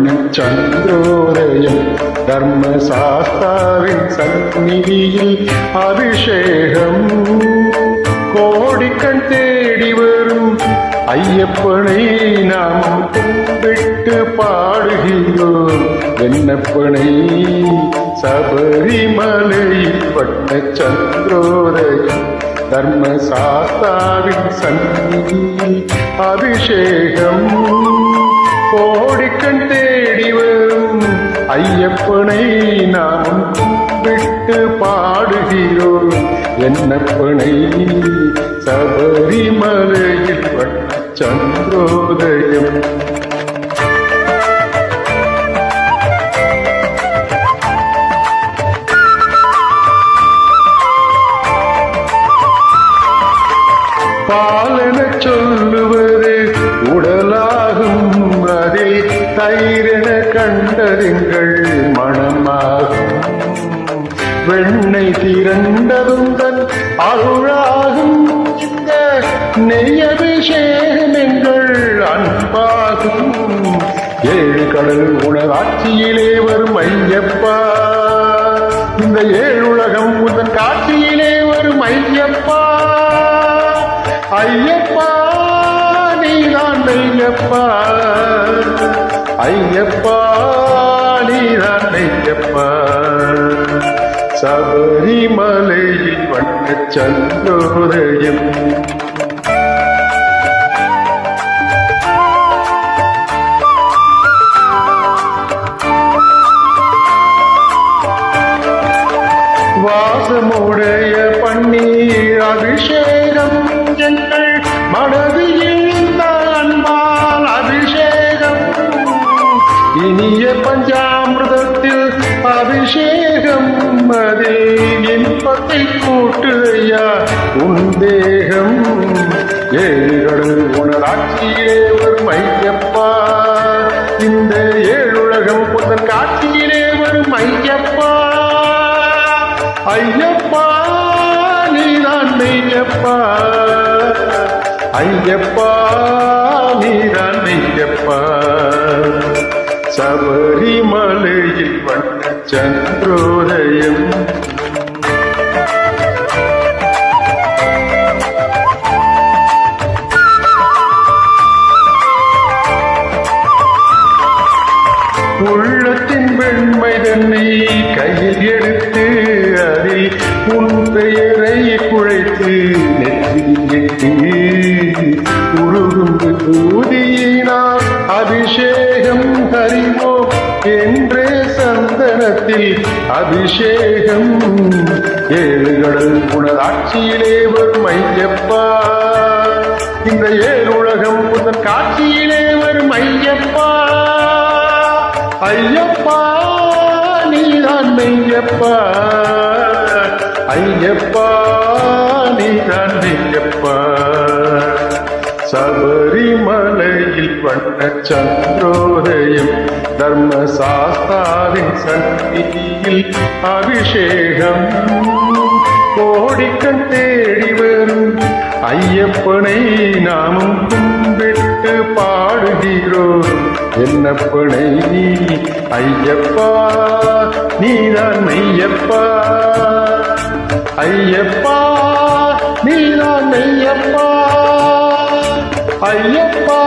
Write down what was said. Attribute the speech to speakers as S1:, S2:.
S1: வண்ண சந்திரோதயம் தர்மசாஸ்தாவின் சந்நிதியில் அபிஷேகம் கோடிக்கண் தேடி வரும் ஐயப்பனை நாம் கும்பிட்டு பாடுகிறோம் என்னப்பனை சபரிமலையில் வண்ண சந்திரோதயம் தர்மசாஸ்தாவின் சந்நிதியில் அபிஷேகம் கோடிக்கண் தேடி வரும் ஐயப்பனை நாம் கும்பிட்டு பாடுகிறோம் என்னப்பனை சபரிமலையில் வண்ண சந்திரோதயம் பாலன சொல்லுவது உடலாகும் அதில் தயிரென கண்டதுங்கள் மனமாகும் வெண்ணெய் திரண்டதும் தன் அருளாகும் இந்த நெய்யபிஷேகம் எங்கள் அன்பாகும் ஏழு கடல் உணராட்சியிலே வரும் ஐயப்பா இந்த ஏழுலகம் உந்தன் காட்சியிலே வரும் ஐயப்பா ஐயப்பா நீதான் ஐயப்பா ஐயப்பா நீதான் ஐயப்பா சபரிமலையில் வண்ண சந்திரோதயம் வாசமுடைய பன்னீர் அபிஷேகம் எங்கள் மனதில் அன்பால் அபிஷேகம் இனிய பஞ்சாமிர்தத்தில் அபிஷேகம் அதில் இன்பத்தை கூட்டு ஐயா உன் தேகம் ஏழுகள் உணராட்சியிலே வரும் ஐயப்பா இந்த ஏழுலகம் புதன் காட்சியிலே வரும் ஐயப்பா ஐயப்பா நீதான் ஐயப்பா ஐயப்பா நீதான் ஐயப்பா சபரிமலையில் வண்ண சந்திரோதயம் உள்ளத்தின் வெண்மை தன்னை கையில் எடுத்து அதில் உன் பெயரை குழைத்து நெற்றியிட்டு உருகுந்து ஊதியினால் அபிஷேகம் அறிவோம் என்றே சந்தனத்தில் அபிஷேகம் ஏழு கடல் உணராட்சியிலே வரும் ஐயப்பா இந்த ஏழுலகம் புதன் காட்சியிலே வரும் ஐயப்பா ஐயப்பா நீதான் ஐயப்பா ஐயப்பா நீதான் ஐயப்பா சபரிமலையில் வண்ண சந்திரோதயம் தர்மசாஸ்தாவின் சந்நிதியில் அபிஷேகம் கோடிக்கண் தேடி வரும் ஐயப்பனை நாமும் கும்பிட்டு பாடுகிறோம் என்னப்பனை ஐயப்பா நீதான் ஐயப்பா ஐயப்பா நீதான் ஐயப்பா ஐயப்பா